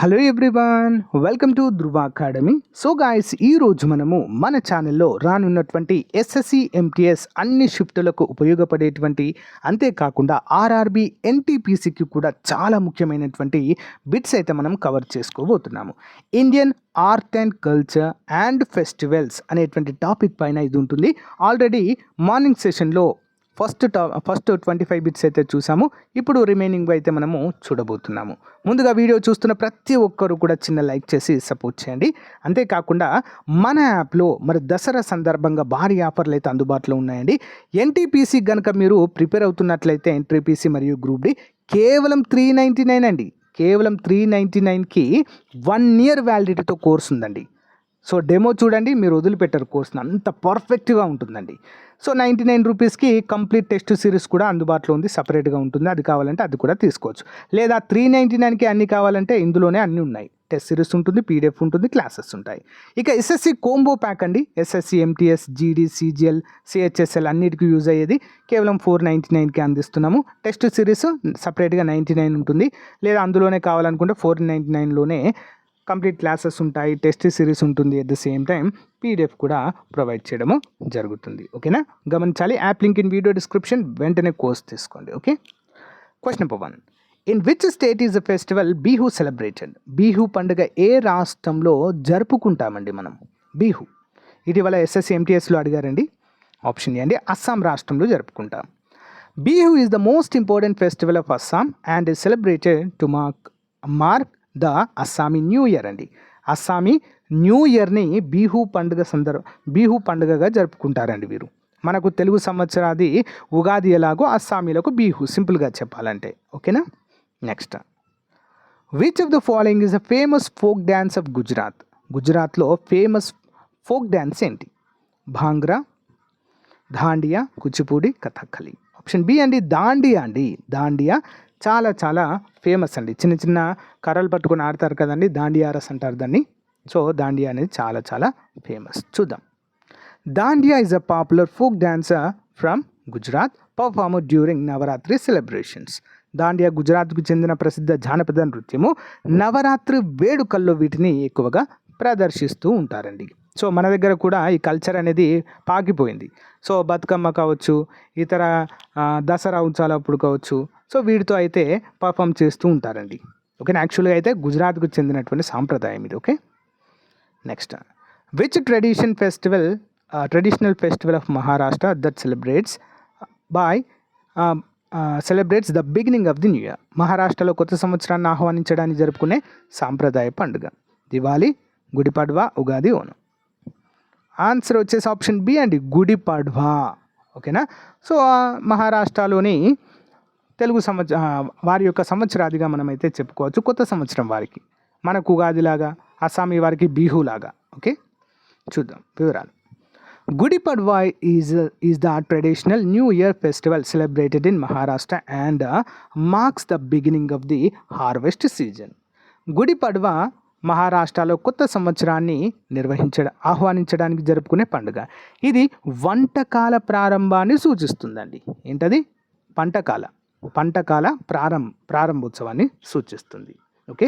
Hello everyone, welcome to Dhruva academy. So guys, ఈరోజు మనము మన ఛానల్లో రానున్నటువంటి ఎస్ఎస్సి ఎంటీఎస్ అన్ని షిఫ్టులకు ఉపయోగపడేటువంటి, అంతేకాకుండా ఆర్ఆర్బి ఎన్టీపీసీకి కూడా చాలా ముఖ్యమైనటువంటి బిట్స్ అయితే మనం కవర్ చేసుకోబోతున్నాము. Indian art and culture and festivals అనేటువంటి టాపిక్ పైన ఇది ఉంటుంది. ఆల్రెడీ మార్నింగ్ సెషన్లో ఫస్ట్ 25 బిట్స్ అయితే చూసాము. ఇప్పుడు రిమైనింగ్ అయితే మనము చూడబోతున్నాము. ముందుగా వీడియో చూస్తున్న ప్రతి ఒక్కరు కూడా చిన్న లైక్ చేసి సపోర్ట్ చేయండి. అంతేకాకుండా మన యాప్లో మరి దసరా సందర్భంగా భారీ ఆఫర్లు అయితే అందుబాటులో ఉన్నాయండి. ఎన్టీపీసీ కనుక మీరు ప్రిపేర్ అవుతున్నట్లయితే ఎన్టీపీసీ మరియు గ్రూప్ డి కేవలం 399 అండి. కేవలం 399కి 1 ఇయర్ వ్యాలిడిటీతో కోర్స్ ఉందండి. సో డెమో చూడండి, మీరు వదిలిపెట్టారు కోర్స్ని, అంత పర్ఫెక్ట్గా ఉంటుందండి. సో 99 రూపీస్కి కంప్లీట్ టెస్ట్ సిరీస్ కూడా అందుబాటులో ఉంది, సపరేట్గా ఉంటుంది. అది కావాలంటే అది కూడా తీసుకోవచ్చు. లేదా 399కి అన్ని కావాలంటే ఇందులోనే అన్నీ ఉన్నాయి. టెస్ట్ సిరీస్ ఉంటుంది, పీడిఎఫ్ ఉంటుంది, క్లాసెస్ ఉంటాయి. ఇక ఎస్ఎస్సి కోంబో ప్యాక్ అండి. ఎస్ఎస్సి ఎంటీఎస్, జీడీ, సిజిఎల్, సిహెచ్ఎస్ఎల్ అన్నిటికీ యూజ్ అయ్యేది కేవలం 499కి అందిస్తున్నాము. టెస్ట్ సిరీస్ సపరేట్గా 99 ఉంటుంది. లేదా అందులోనే కావాలనుకుంటే 499లోనే కంప్లీట్ క్లాసెస్ ఉంటాయి, టెస్ట్ సిరీస్ ఉంటుంది. At the same time PDF కూడా ప్రొవైడ్ చేయడము జరుగుతుంది. ఓకేనా, గమనించాలి. App link in video description. వెంటనే కోర్స్ తీసుకోండి. Okay. Question number 1. In which state is the festival Bihu celebrated? Bihu పండుగ ఏ రాష్ట్రంలో జరుపుకుంటామండి మనం? బిహు ఇటీవల ఎస్ఎస్సి ఎంటీఎస్లో అడిగారండి. ఆప్షన్ ఏ అండి, అస్సాం రాష్ట్రంలో జరుపుకుంటాం. Bihu is the most important festival of Assam and is celebrated to mark the Assamese new year అండి. అస్సామీ న్యూ ఇయర్ని బిహు పండుగగా జరుపుకుంటారండి వీరు. మనకు తెలుగు సంవత్సరాది ఉగాది ఎలాగో అస్సామీలకు బిహు, సింపుల్గా చెప్పాలంటే. ఓకేనా. Next, which of the following is a famous folk dance of Gujarat? గుజరాత్లో ఫేమస్ ఫోక్ డ్యాన్స్ ఏంటి? భాంగ్రా, దాండియా, కూచిపూడి, కథక్కలి. ఆప్షన్ బి అండి, దాండియా అండి. దాండియా చాలా చాలా ఫేమస్ అండి. చిన్న చిన్న కర్రలు పట్టుకొని ఆడతారు కదండి, దాండియారస్ అంటారు దాన్ని. సో దాండియా అనేది చాలా చాలా ఫేమస్. చూద్దాం. Dandiya is a popular folk dancer from Gujarat perform during Navratri celebrations. Dandiya గుజరాత్కు చెందిన ప్రసిద్ధ జానపద నృత్యము. నవరాత్రి వేడుకల్లో వీటిని ఎక్కువగా ప్రదర్శిస్తూ ఉంటారండి. సో మన దగ్గర కూడా ఈ కల్చర్ అనేది పాకిపోయింది. సో బతుకమ్మ కావచ్చు, ఇతర దసరా ఉత్సవాలప్పుడు కావచ్చు, సో వీటితో అయితే పర్ఫామ్ చేస్తూ ఉంటారండి. ఓకే. యాక్చువల్గా అయితే గుజరాత్కు చెందినటువంటి సాంప్రదాయం ఇది. Okay. Next, which traditional festival of Maharashtra that celebrates the beginning of the new year? మహారాష్ట్రలో కొత్త సంవత్సరాన్ని ఆహ్వానించడానికి జరుపుకునే సాంప్రదాయ పండుగ. దివాళీ, గుడి పడ్వా, ఉగాది, ఓనం. ఆన్సర్ వచ్చేసి ఆప్షన్ బి అండి, గుడి పడ్వా. ఓకేనా. సో మహారాష్ట్రలోని తెలుగు వారి యొక్క సంవత్సరాదిగా మనమైతే చెప్పుకోవచ్చు. కొత్త సంవత్సరం వారికి, మనకు ఉగాదిలాగా, అస్సామీ వారికి బిహులాగా. ఓకే. చూద్దాం వివరాలు. గుడి Padwa is the traditional new year festival celebrated in Maharashtra and marks the beginning of the harvest season. గుడి పడ్వా మహారాష్ట్రలో కొత్త సంవత్సరాన్ని ఆహ్వానించడానికి జరుపుకునే పండుగ. ఇది వంటకాల ప్రారంభాన్ని సూచిస్తుందండి. ఏంటది? పంటకాల ప్రారంభోత్సవాన్ని సూచిస్తుంది. Okay.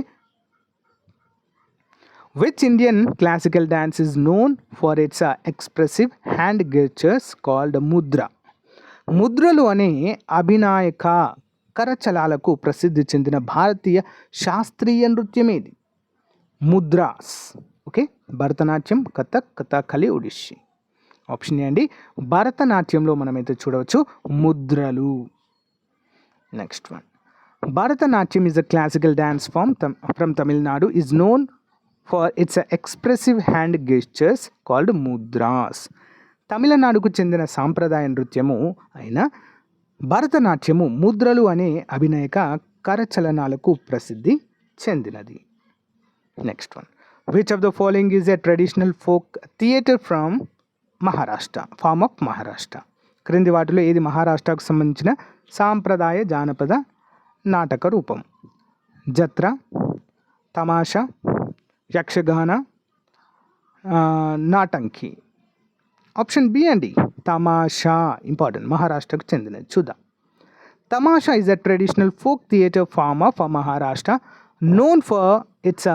Which Indian classical dance is known for its expressive hand gestures called Mudra? ముద్రలు అనే అభినాయక కరచలాలకు ప్రసిద్ధి చెందిన భారతీయ శాస్త్రీయ నృత్యం ఏది? Mudras. Okay. Bharatanatyam, Kathak, Kathakali, Odissi. Option A అండి, భరతనాట్యంలో మనమైతే చూడవచ్చు ముద్రలు. Next one, Bharatanatyam is a classical dance form from Tamil Nadu is known for its expressive hand gestures called mudras. తమిళనాడుకు చెందిన సాంప్రదాయ నృత్యము అయిన భరతనాట్యము ముద్రలు అనే అభినయక కరచలనాలకు ప్రసిద్ధి చెందినది. Next one, which of the following is a traditional folk theatre from form of Maharashtra? క్రింది వాటిలో ఏది మహారాష్ట్రకు సంబంధించిన సాంప్రదాయ జానపద నాటక రూపం? జత్ర, తమాషా, యక్షగాన, నాటంకి. ఆప్షన్ బి అండి, తమాషా. ఇంపార్టెంట్, మహారాష్ట్రకు చెందినది. చూద్దాం. Tamasha is a traditional folk theatre form of Maharashtra known for its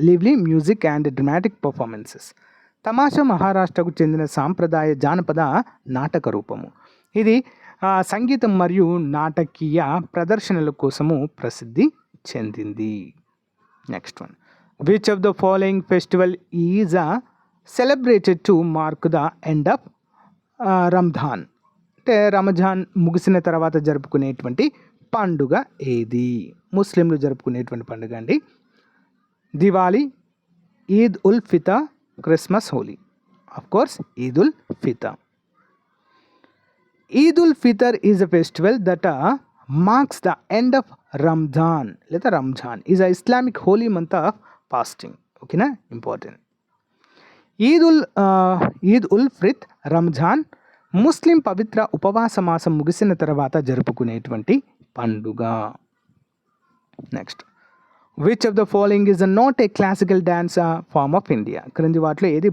lively music and dramatic performances. తమాషా మహారాష్ట్రకు చెందిన సాంప్రదాయ జానపద నాటక రూపము. ఇది సంగీతం మరియు నాటకీయ ప్రదర్శనల కోసము ప్రసిద్ధి చెందింది. Next one, which of the following festival is celebrated to mark the end of Ramzan? అంటే రమజాన్ ముగిసిన తర్వాత జరుపుకునేటువంటి పండుగ ఏది? ముస్లింలు జరుపుకునేటువంటి పండుగ అండి. Diwali, Eid ul Fitr, Christmas, Holi. Of course Eid ul Fitr. Eid ul Fitr is a festival that marks the end of Ramzan లేదా Ramzan is a Islamic holy month of fasting. ఓకేనా, ఇంపార్టెంట్. ఈద్ ఉల్ ఫితర్, రంజాన్ ముస్లిం పవిత్ర ఉపవాస మాసం ముగిసిన తర్వాత జరుపుకునేటువంటి పండుగ. Next, which of the following is not a classical dance form of India? క్రింది వాటిలో ఏది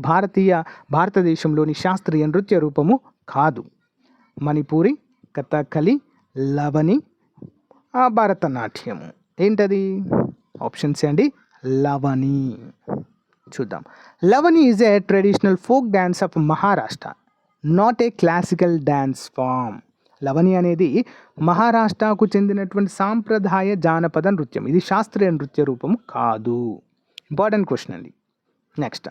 భారతదేశంలోని శాస్త్రీయ నృత్య రూపము కాదు? మణిపూరి, కథకళి, లవణి, భరతనాట్యము. ఏంటది? ఆప్షన్స్ అండి. లవణి. చూద్దాం. Lavani is a traditional folk dance of Maharashtra, not a classical dance form. Lavani అనేది మహారాష్ట్రకు చెందినటువంటి సాంప్రదాయ జానపద నృత్యం. ఇది శాస్త్రీయ నృత్య రూపము కాదు. ఇంపార్టెంట్ క్వశ్చన్ అండి. Next,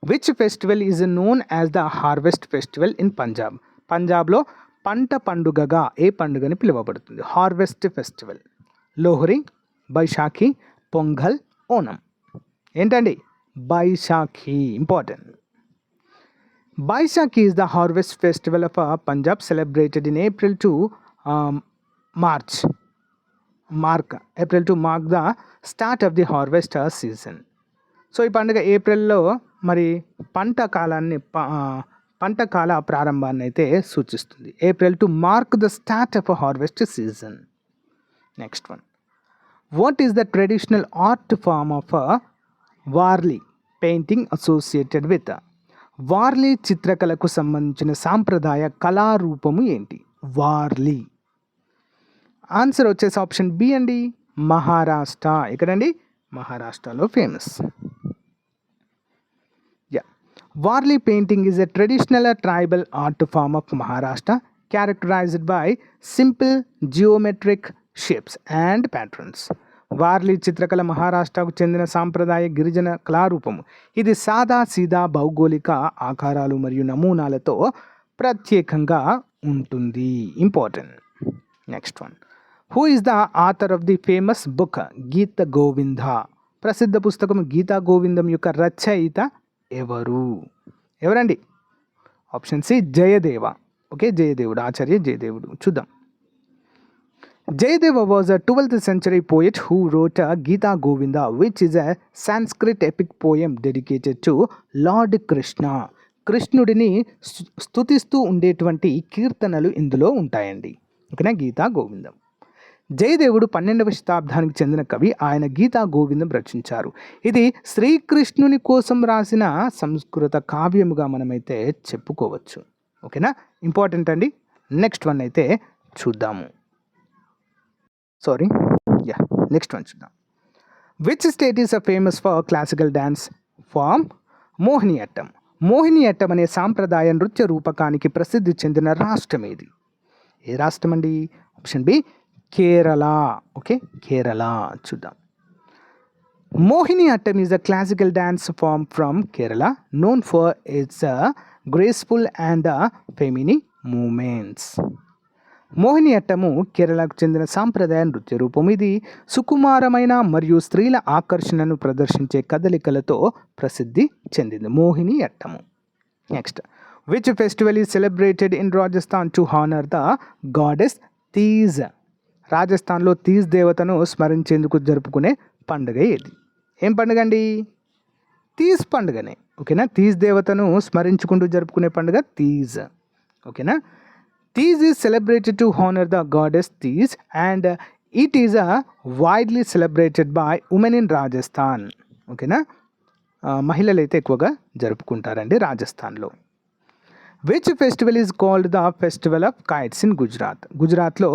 which festival is known as the harvest festival in Punjab? పంజాబ్లో పంట పండుగగా ఏ పండుగని పిలువబడుతుంది? Harvest festival. లోహ్రీ, బైశాఖి, పొంగల్, ఓనం. ఏంటండి? Baisakhi. Important. Baisakhi is the harvest festival of Punjab, celebrated in April to March. April to mark the start of the harvest season. So ఈ పండుగ ఏప్రిల్లో మరి పంట కాల ప్రారంభాన్ని అయితే సూచిస్తుంది. April to mark the start of harvest season. Next one, what is the traditional art form of Warli painting associated with? Warli చిత్రకళకు సంబంధించిన సాంప్రదాయ కళారూపము ఏంటి? వార్లీ. ఆన్సర్ వచ్చేసి ఆప్షన్ బి అండి, మహారాష్ట్ర. ఎక్కడండి? మహారాష్ట్రలో famous. Warli painting is a traditional tribal art form of Maharashtra, characterized by simple geometric shapes and patterns. Warli చిత్రకళ మహారాష్ట్రకు చెందిన సాంప్రదాయ గిరిజన కళారూపము. ఇది సాదా సీదా భౌగోళిక ఆకారాలు మరియు నమూనాలతో ప్రత్యేకంగా ఉంటుంది. Important. Next one, who is the author of the famous book Gita Govinda? ప్రసిద్ధ పుస్తకం గీతా గోవిందం యొక్క రచయిత ఎవరండి? Option C Jayadeva. ఓకే, జయదేవుడు, ఆచార్య జయదేవుడు. చూద్దాం. Jayadeva was a 12th century poet who wrote Gita Govinda, which is a Sanskrit epic poem dedicated to Lord Krishna. కృష్ణుడిని స్తుతిస్తూ ఉండేటువంటి కీర్తనలు ఇందులో ఉంటాయండి. ఓకేనా, గీతా గోవిందం. జయదేవుడు 12వ శతాబ్దానికి చెందిన కవి. ఆయన గీతా గోవిందం రచించారు. ఇది శ్రీకృష్ణుని కోసం రాసిన సంస్కృత కావ్యముగా మనమైతే చెప్పుకోవచ్చు. ఓకేనా, ఇంపార్టెంట్ అండి. నెక్స్ట్ వన్ అయితే చూద్దాము. నెక్స్ట్ వన్ చూద్దాం. Which state is famous for classical dance form Mohiniyattam? Mohiniyattam అనే సాంప్రదాయ నృత్య రూపకానికి ప్రసిద్ధి చెందిన రాష్ట్రం ఏది? ఏ రాష్ట్రం అండి? Option B Kerala. Okay, Kerala. చూద్దాం. Mohiniyattam is a classical dance form from Kerala, known for its graceful and feminine movements. మోహినియట్టము కేరళకు చెందిన సాంప్రదాయ నృత్య రూపం. ఇది సుకుమారమైన మరియు స్త్రీల ఆకర్షణను ప్రదర్శించే కదలికలతో ప్రసిద్ధి చెందింది. మోహినియట్టము. Next, which festival is celebrated in Rajasthan to honour the goddess Teej? రాజస్థాన్లో తీజ్ దేవతను స్మరించేందుకు జరుపుకునే పండుగ ఏది? ఏం పండుగ అండి? తీజ్ పండుగనే. ఓకేనా, తీజ్ దేవతను స్మరించుకుంటూ జరుపుకునే పండుగ తీజ్. ఓకేనా. Teej is celebrated to honor the goddess Teej and it is widely celebrated by women in Rajasthan. ఓకేనా, మహిళలు అయితే ఎక్కువగా జరుపుకుంటారండి రాజస్థాన్లో. Which festival is called the festival of kites in Gujarat? గుజరాత్లో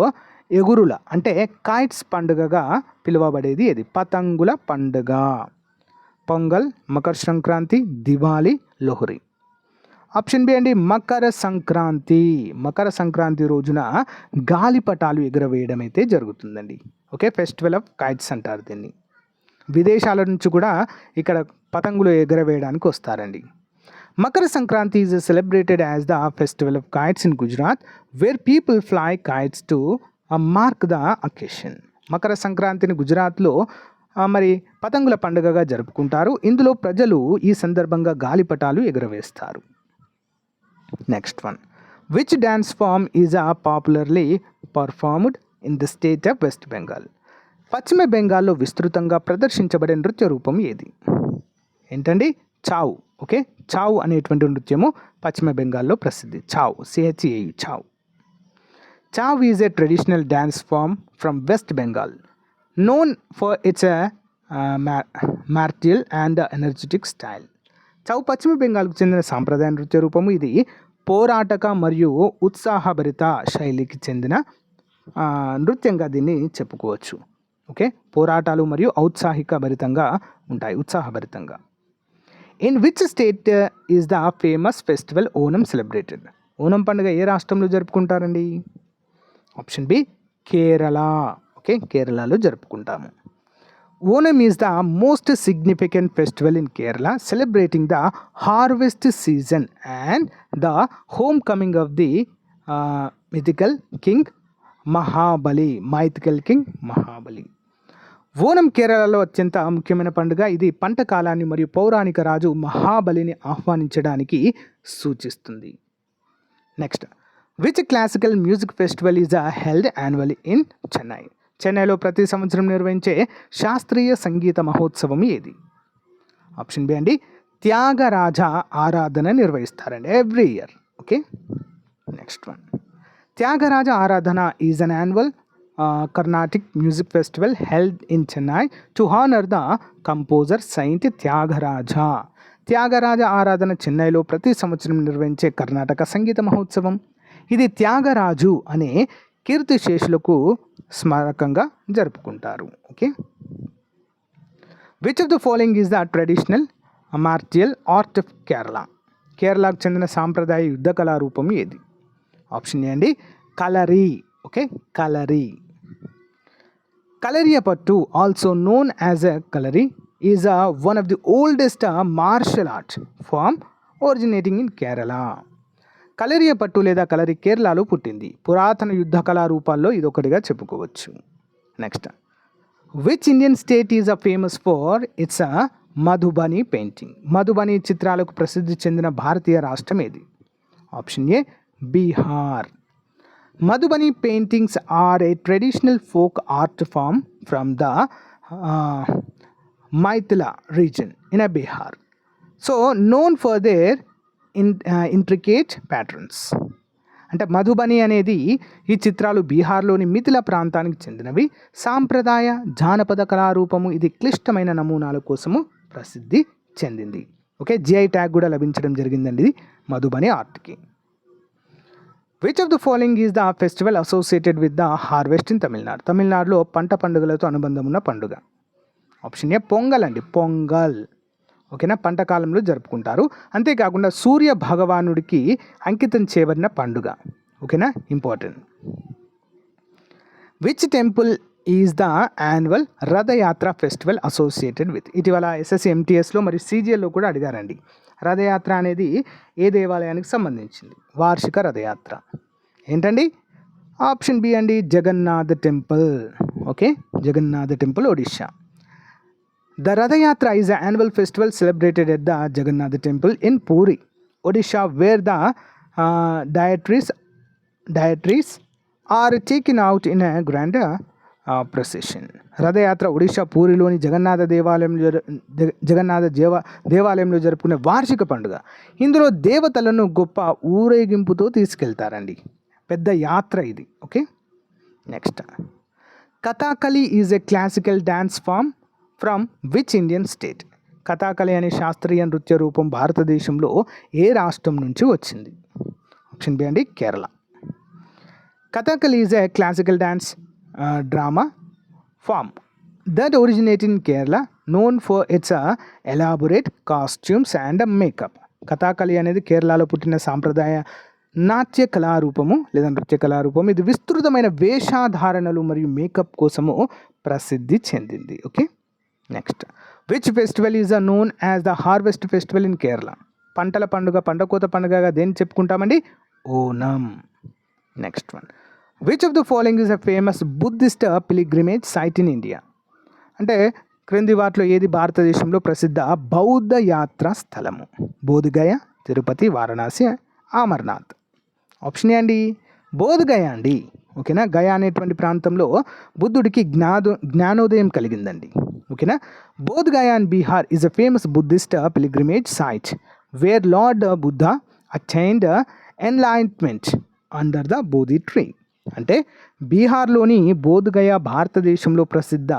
ఎగురుల అంటే కైట్స్ పండుగగా పిలువబడేది ఏది? పతంగుల పండుగ. పొంగల్, మకర సంక్రాంతి, దివాళీ, లోహ్రీ. ఆప్షన్ బి అండి మకర సంక్రాంతి. మకర సంక్రాంతి రోజున గాలిపటాలు ఎగురవేయడం అయితే జరుగుతుందండి. ఓకే, ఫెస్టివల్ ఆఫ్ కైట్స్ అంటారు దీన్ని. విదేశాల నుంచి కూడా ఇక్కడ పతంగులు ఎగురవేయడానికి వస్తారండి. Makar Sankranti is celebrated as the festival of kites in Gujarat where people fly kites to mark the occasion. Makar సంక్రాంతిని గుజరాత్లో మరి పతంగుల పండుగగా జరుపుకుంటారు. ఇందులో ప్రజలు ఈ సందర్భంగా గాలిపటాలు ఎగురవేస్తారు. Next one, which dance form is popularly performed in the state of West Bengal? పశ్చిమ బెంగాల్లో విస్తృతంగా ప్రదర్శించబడే నృత్య రూపం ఏది? ఏంటండి? చావ్. ఓకే, చావ్ అనేటువంటి నృత్యము పశ్చిమ బెంగాల్లో ప్రసిద్ధి. Chhau, CHAU, Chhau. Chhau is a traditional dance form from west Bengal known for its martial and energetic style. Chhau పశ్చిమ బెంగాల్కు చెందిన సాంప్రదాయ నృత్య రూపము. ఇది పోరాటక మరియు ఉత్సాహభరిత శైలికి చెందిన నృత్యంగా దీన్ని చెప్పుకోవచ్చు. ఓకే, పోరాటాలు మరియు ఉత్సాహభరితంగా ఉంటాయి, ఉత్సాహభరితంగా. In which state is the famous festival Onam celebrated? Onam పండుగ ఏ రాష్ట్రంలో జరుపుకుంటారండి? Option B Kerala. ఓకే, కేరళలో జరుపుకుంటాము. Onam is the most significant festival in Kerala celebrating the harvest season and the homecoming of the mythical king Mahabali. Onam కేరళలో అత్యంత ముఖ్యమైన పండుగ. ఇది పంట కాలాన్ని మరియు పౌరాణిక రాజు మహాబలిని ఆహ్వానించడానికి సూచిస్తుంది. Next, which classical music festival is held annually in Chennai? చెన్నైలో ప్రతి సంవత్సరం నిర్వహించే శాస్త్రీయ సంగీత మహోత్సవం ఏది? ఆప్షన్ బి అండి త్యాగరాజ ఆరాధన నిర్వహిస్తారండి every year. Okay, next one, Tyagaraja Aradhana is an annual Carnatic music festival held in Chennai to honour the composer saint Tyagaraja. Tyagaraja Aradhana చెన్నైలో ప్రతి సంవత్సరం నిర్వహించే కర్ణాటక సంగీత మహోత్సవం. ఇది త్యాగరాజు అనే కీర్తిశేషులకు స్మారకంగా జరుపుకుంటారు. Okay, which of the following is the traditional martial art of Kerala? కేరళకు చెందిన సాంప్రదాయ యుద్ధ కళారూపం ఏది? ఆప్షన్ ఏ అండి Kalari. Okay, Kalari. Kalaripayattu also known as a Kalari is one of the oldest martial art form originating in Kerala. Kalaripayattu లేదా కలరి కేరళలో పుట్టింది. పురాతన యుద్ధ కళారూపాల్లో ఇదొకటిగా చెప్పుకోవచ్చు. Next, which Indian state is famous for its Madhubani painting? Madhubani చిత్రాలకు ప్రసిద్ధి చెందిన భారతీయ రాష్ట్రం ఏది? Option A Bihar. Madhubani paintings are a traditional folk art form from the Mithila region in Bihar. So known for their intricate patterns. అంటే మధుబని అనేది ఈ చిత్రాలు బీహార్లోని మిథిలా ప్రాంతానికి చెందినవి. సాంప్రదాయ జానపద కళారూపము. ఇది క్లిష్టమైన నమూనాల కోసము ప్రసిద్ధి చెందింది. ఓకే, GI ట్యాగ్ కూడా లభించడం జరిగిందండి మధుబని ఆర్ట్కి. Which of the following is the festival associated with the harvest in Tamil Nadu? తమిళనాడులో పంట పండుగలతో అనుబంధం ఉన్న పండుగ. ఆప్షన్ ఏ పొంగల్ అండి, పొంగల్. ఓకేనా, పంట కాలంలో జరుపుకుంటారు. అంతేకాకుండా సూర్య భగవానుడికి అంకితం చేయబడిన పండుగ. ఓకేనా, important. Which temple is the annual Rath Yatra festival associated with? ఇటీవల SSC MTSలో మరియు CGLలో కూడా అడిగారండి. రథయాత్ర అనేది ఏ దేవాలయానికి సంబంధించింది? వార్షిక రథయాత్ర ఏంటండి? ఆప్షన్ బి అండి Jagannath temple. Okay, Jagannath temple, Odisha. The Ratha Yatra is an annual festival celebrated at the Jagannath Temple in Puri, Odisha, where the dietaries are taken out in a grand procession. రథయాత్ర ఒడిషా పూరిలోని జగన్నాథ దేవాలయంలో జరుపుకునే వార్షిక పండుగ. ఇందులో దేవతలను గొప్ప ఊరేగింపుతో తీసుకెళ్తారండి. పెద్ద యాత్ర ఇది. Okay, next, Kathakali is a classical dance form from which Indian state? Kathakali అనే శాస్త్రీయ నృత్య రూపం భారతదేశంలో ఏ రాష్ట్రం నుంచి వచ్చింది? ఆప్షన్ బి అండి Kerala. Kathakali is a classical dance drama form that originated in Kerala, known for its elaborate costumes and makeup. Kathakali అనేది కేరళలో పుట్టిన సాంప్రదాయ నాట్య కళారూపము లేదా నృత్య కళారూపము. ఇది విస్తృతమైన వేషధారణలు మరియు మేకప్ కోసము ప్రసిద్ధి చెందింది. Okay, next, which festival is known as the harvest festival in Kerala? పంటల పండుగ, పంటకోత పండుగగా దేన్ని చెప్పుకుంటామండి? Onam. Next one, which of the following is a famous Buddhist pilgrimage site in India? అంటే క్రింది వాటిలో ఏది భారతదేశంలో ప్రసిద్ధ బౌద్ధ యాత్రా స్థలము? బోధగయ, తిరుపతి, వారణాసి, అమర్నాథ్. ఆప్షన్ ఏ అండి బోధగయ అండి. ఓకేనా, గయా అనేటువంటి ప్రాంతంలో బుద్ధుడికి జ్ఞానోదయం కలిగిందండి. ఓకేనా, Bodh Gaya in Bihar is a famous Buddhist pilgrimage site where lord Buddha attained enlightenment under the Bodhi tree. అంటే బీహార్లోని బోధగయ భారతదేశంలో ప్రసిద్ధ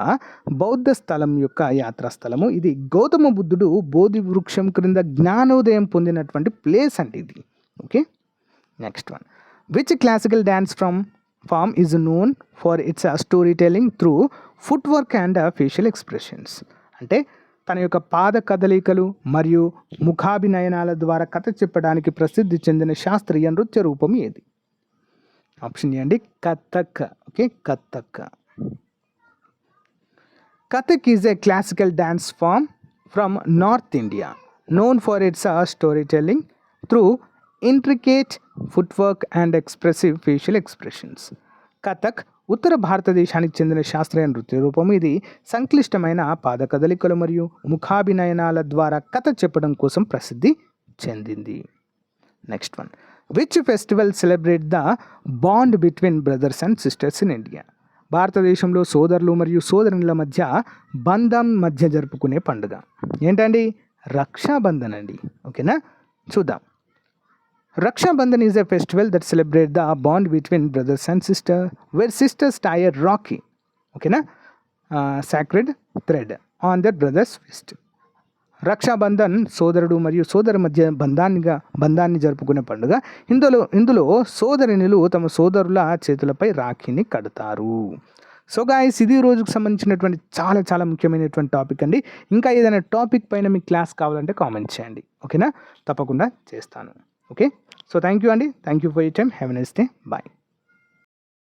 బౌద్ధ స్థలం యొక్క యాత్రా స్థలము. ఇది గౌతమ బుద్ధుడు బోధి వృక్షం క్రింద జ్ఞానోదయం పొందినటువంటి ప్లేస్ అండి ఇది. Okay, next one, which classical dance form is known for its story telling through foot work and facial expressions? అంటే తన యొక్క పాద కదలికలు మరియు ముఖాభినయనాల ద్వారా కథ చెప్పడానికి ప్రసిద్ధి చెందిన శాస్త్రీయ నృత్య రూపం ఏది? ఆప్షన్ ఏ అండి Kathak. Okay, Kathak. Kathak is a classical dance form from north India known for its storytelling through intricate footwork and expressive facial expressions. Kathak ఉత్తర భారతదేశానికి చెందిన శాస్త్రీయ నృత్య రూపం. ఇది సంక్లిష్టమైన పాద కదలికలు మరియు ముఖాభినయనాల ద్వారా కథ చెప్పడం కోసం ప్రసిద్ధి చెందింది. Next one, which festival celebrate the bond between brothers and sisters in India? భారతదేశంలో సోదరులు మరియు సోదరుల మధ్య బంధం మధ్య జరుపుకునే పండుగ ఏంటండి? రక్షాబంధన్ అండి. ఓకేనా, చూద్దాం. Raksha Bandhan is a festival that celebrate the bond between brothers and sister where sisters tie a rakhi, ఓకేనా, sacred thread on their brothers fist. Raksha Bandhan సోదరుడు మరియు సోదరు మధ్య బంధాన్ని జరుపుకునే పండుగ. ఇందులో సోదరినులు తమ సోదరుల చేతులపై రాఖీని కడతారు. సో గాయ్స్, ఇది రోజుకు సంబంధించినటువంటి చాలా చాలా ముఖ్యమైనటువంటి టాపిక్ అండి. ఇంకా ఏదైనా టాపిక్ పైన మీకు క్లాస్ కావాలంటే కామెంట్ చేయండి. ఓకేనా, తప్పకుండా చేస్తాను. ఓకే, సో థ్యాంక్ యూ అండి. Thank you for your time. Have a nice day. Bye.